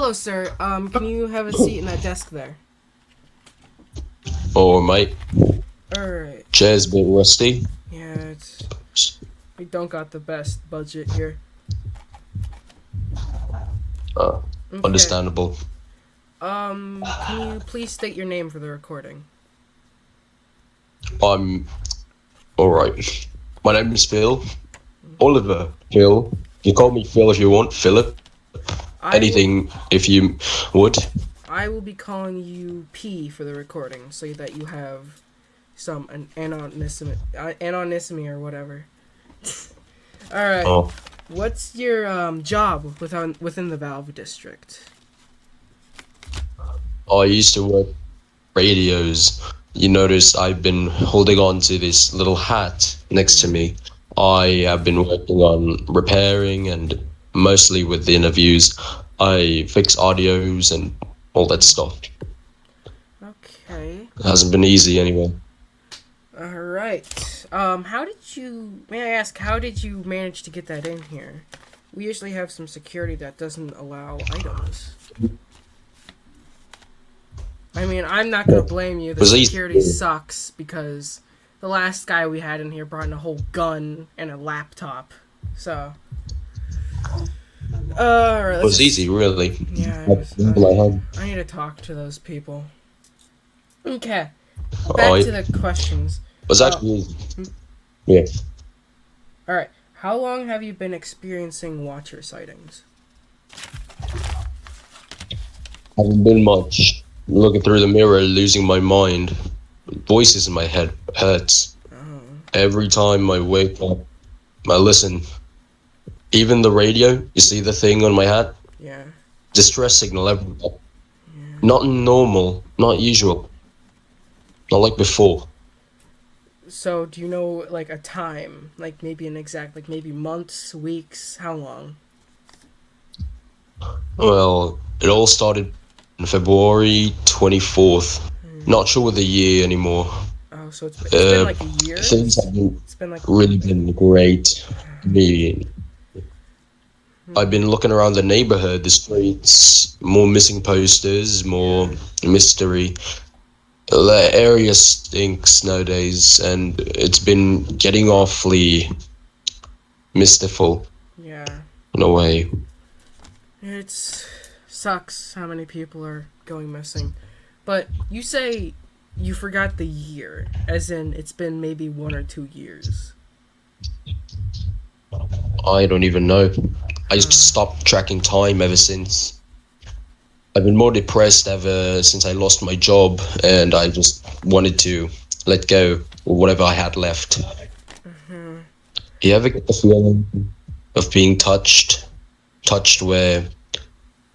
hello, sir. Can you have a seat in that desk there? Oh, mate, Alright. chair's a bit rusty. Yeah, we don't got the best budget here. Uh, Okay. Understandable. Can you please state your name for the recording? I'm alright. My name is Phil. Oliver. Phil. You call me Phil if you want. Philip. I will Anything if you would. I will be calling you P for the recording so that you have some anonymity or whatever. Alright. Oh, What's your job within the Valve district? I used to work radios. You notice I've been holding on to this little hat next to me. I have been working on repairing and mostly with the interviews. I fix audios and all that stuff. Okay. It hasn't been easy anyway. All right. How did you? May I ask? How did you manage to get that in here? We usually have some security that doesn't allow items. I mean, I'm not gonna blame you. It The was easy. security sucks because the last guy we had in here brought in a whole gun and a laptop. So, alright. It was easy, really. Yeah, I need to talk to those people. Okay. Back to I the questions. was actually yeah. Alright. How long have you been experiencing Watcher sightings? Haven't been much. Looking through the mirror, losing my mind. Voices in my head hurts. Oh. Every time I wake up, I listen. Even the radio, you see the thing on my hat? Yeah. Distress signal everywhere. Yeah. Not normal, not usual. Not like before. So, do you know, like, a time? Like, maybe an exact, like, maybe months, weeks? How long? Well, it all started on February 24th. Not sure the year anymore. Oh, so it's been like a year? Things haven't It's been like... really been great. Me. I've been looking around the neighborhood, the streets, more missing posters, more mystery. The area stinks nowadays, and it's been getting awfully mystical Yeah. in a way. It's... sucks how many people are going missing. But you say you forgot the year, as in it's been maybe 1 or 2 years. I don't even know. I just stopped tracking time ever since. I've been more depressed ever since I lost my job, and I just wanted to let go of whatever I had left. You ever get the feeling of being touched where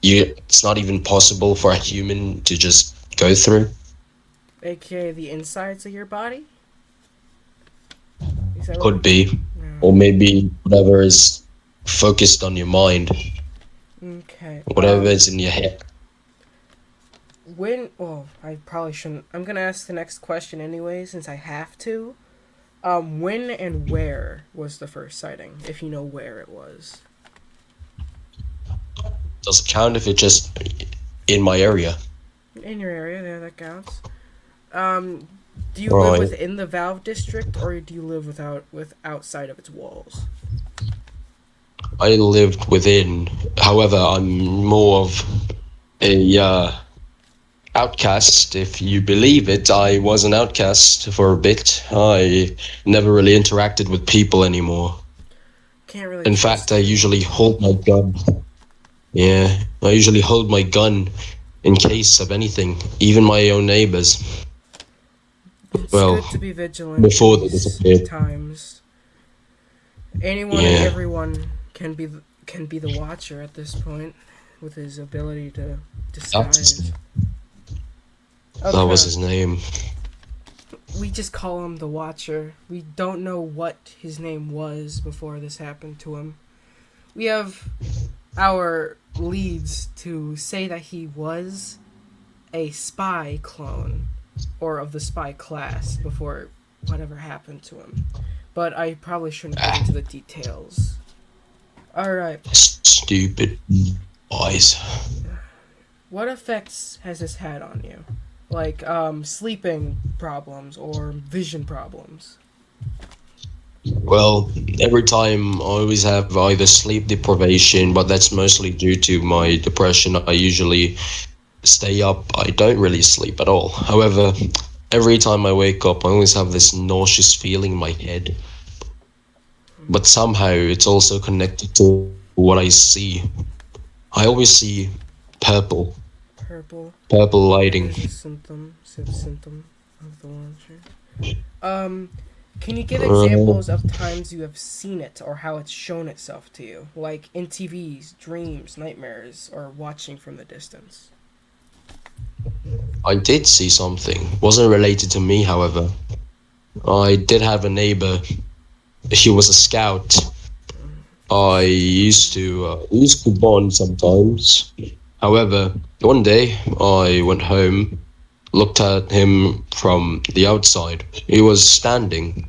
it's not even possible for a human to just go through? AKA the insides of your body? Is that Could what be. Or maybe whatever is focused on your mind, Okay. whatever is in your head. Well, I probably shouldn't. I'm gonna ask the next question anyway, since I have to. When and where was the first sighting, if you know where it was? Does it count if it's just in my area? In your area, there, that counts. Do you live Right. within the Valve district, or do you live outside of its walls? I lived within. However, I'm more of a outcast. If you believe it, I was an outcast for a bit. I never really interacted with people anymore. Can't really. In trust fact, I you. usually hold my gun. Yeah, I usually hold my gun in case of anything, even my own neighbors. It's Well, good to be vigilant before in they these disappeared. times. Anyone and Yeah, everyone can be the Watcher at this point, with his ability to that was his, disguise. that was Okay. his name. We just call him the Watcher. We don't know what his name was before this happened to him. We have our leads to say that he was a spy clone, or of the spy class, before whatever happened to him. But I probably shouldn't get into the details. Alright. Stupid boys. What effects has this had on you? Like sleeping problems or vision problems? Well, every time I always have either sleep deprivation, but that's mostly due to my depression. I usually stay up. I don't really sleep at all. However, every time I wake up, I always have this nauseous feeling in my head. But somehow it's also connected to what I see. I always see purple, Purple. purple That lighting. is a symptom of the Watcher. Um, can you give Uh, examples of times you have seen it or how it's shown itself to you, like in TVs, dreams, nightmares, or watching from the distance? I did see something. Wasn't related to me, however. I did have a neighbor. He was a scout. I used to bond sometimes. However, one day I went home, looked at him from the outside. He was standing.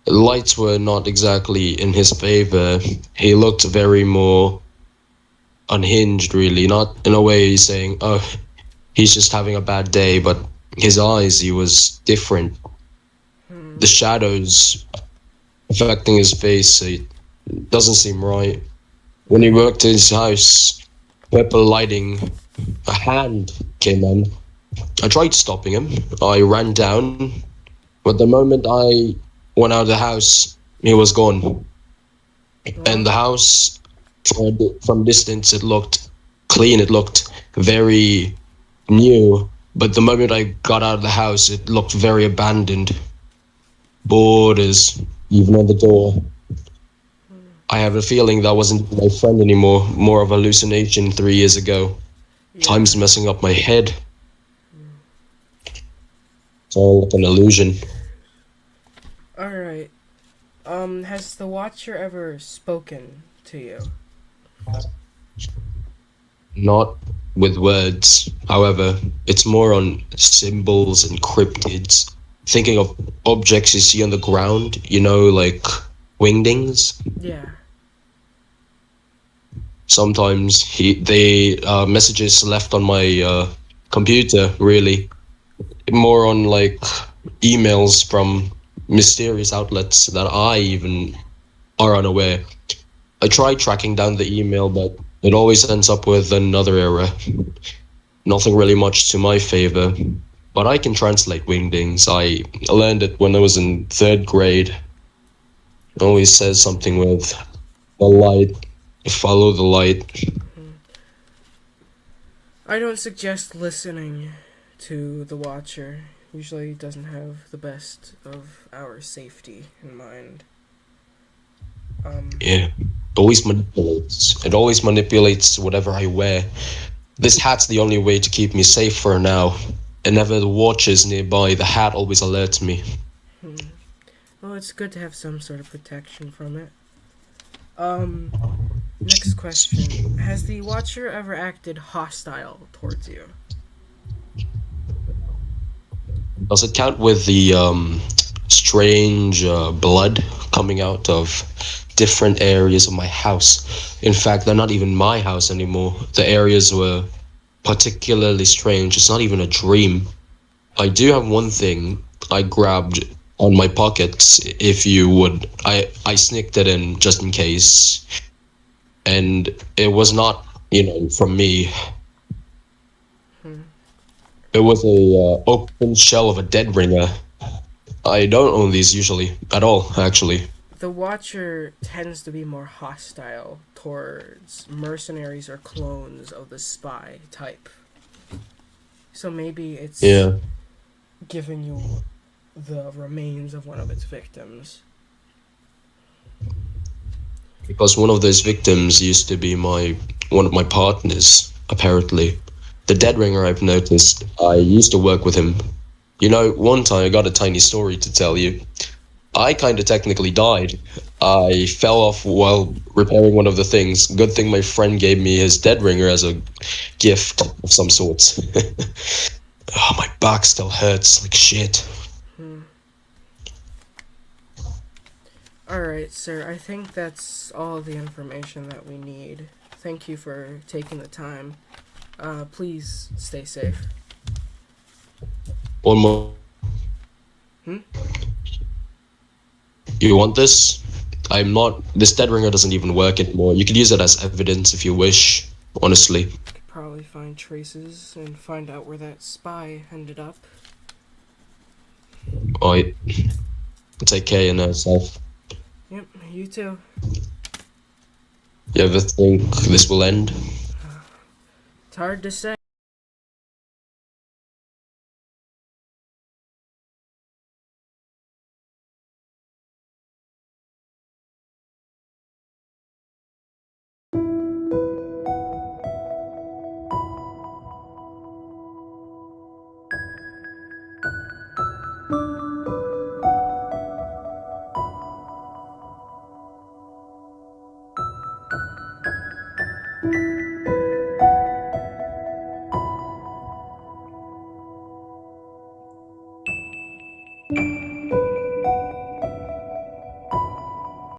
The lights were not exactly in his favor. He looked very more unhinged, really. Not in a way saying, "Oh, he's just having a bad day," but his eyes, he was different. Hmm. The shadows affecting his face, it doesn't seem right. When he Right. worked in his house, purple lighting, a hand came on. I tried stopping him. I ran down, but the moment I went out of the house, he was gone. And Well, the house, from distance, it looked clean. It looked very new. But the moment I got out of the house, it looked very abandoned. Borders, even on the door. I have a feeling that wasn't my friend anymore. More of a hallucination 3 years ago. yeah. Time's messing up my head. It's all like an illusion. All right. Has the Watcher ever spoken to you? Not with words. However, it's more on symbols and cryptids. Thinking of objects you see on the ground, like wingdings. Yeah. Sometimes they messages left on my computer. Really, more on like emails from mysterious outlets that I even are unaware. I try tracking down the email, but it always ends up with another error. Nothing really much to my favor, but I can translate wingdings. I learned it when I was in third grade. It always says something with the light, follow the light. I don't suggest listening to the Watcher. Usually doesn't have the best of our safety in mind. Um, Yeah, always manipulates. It always manipulates whatever I wear. This hat's the only way to keep me safe for now. And never the watch is nearby, the hat always alerts me. hmm. Well, it's good to have some sort of protection from it. Um, Next question. Has the Watcher ever acted hostile towards you? Does it count with the strange blood coming out of different areas of my house? In fact, they're not even my house anymore. The areas were particularly strange. It's not even a dream. I do have one thing I grabbed on my pockets, if you would. I sneaked it in just in case. And it was not, from me. Hmm. It was a open shell of a dead ringer. I don't own these usually at all, actually. The Watcher tends to be more hostile towards mercenaries or clones of the spy type. So maybe it's Yeah, giving you the remains of one of its victims. because one of those victims used to be my one of my partners. Apparently, the dead ringer I've noticed. I used to work with him. One time I got a tiny story to tell you. I kind of technically died. I fell off while repairing one of the things. Good thing my friend gave me his dead ringer as a gift of some sort. Oh, my back still hurts like shit. Hmm. Alright, sir. I think that's all the information that we need. Thank you for taking the time. Please stay safe. One more. Hmm? You want this? I'm not. This dead ringer doesn't even work anymore. You could use it as evidence if you wish. Honestly. Could probably find traces and find out where that spy ended up. Alright. Take care of yourself. Yep, you too. You ever think this will end? It's hard to say.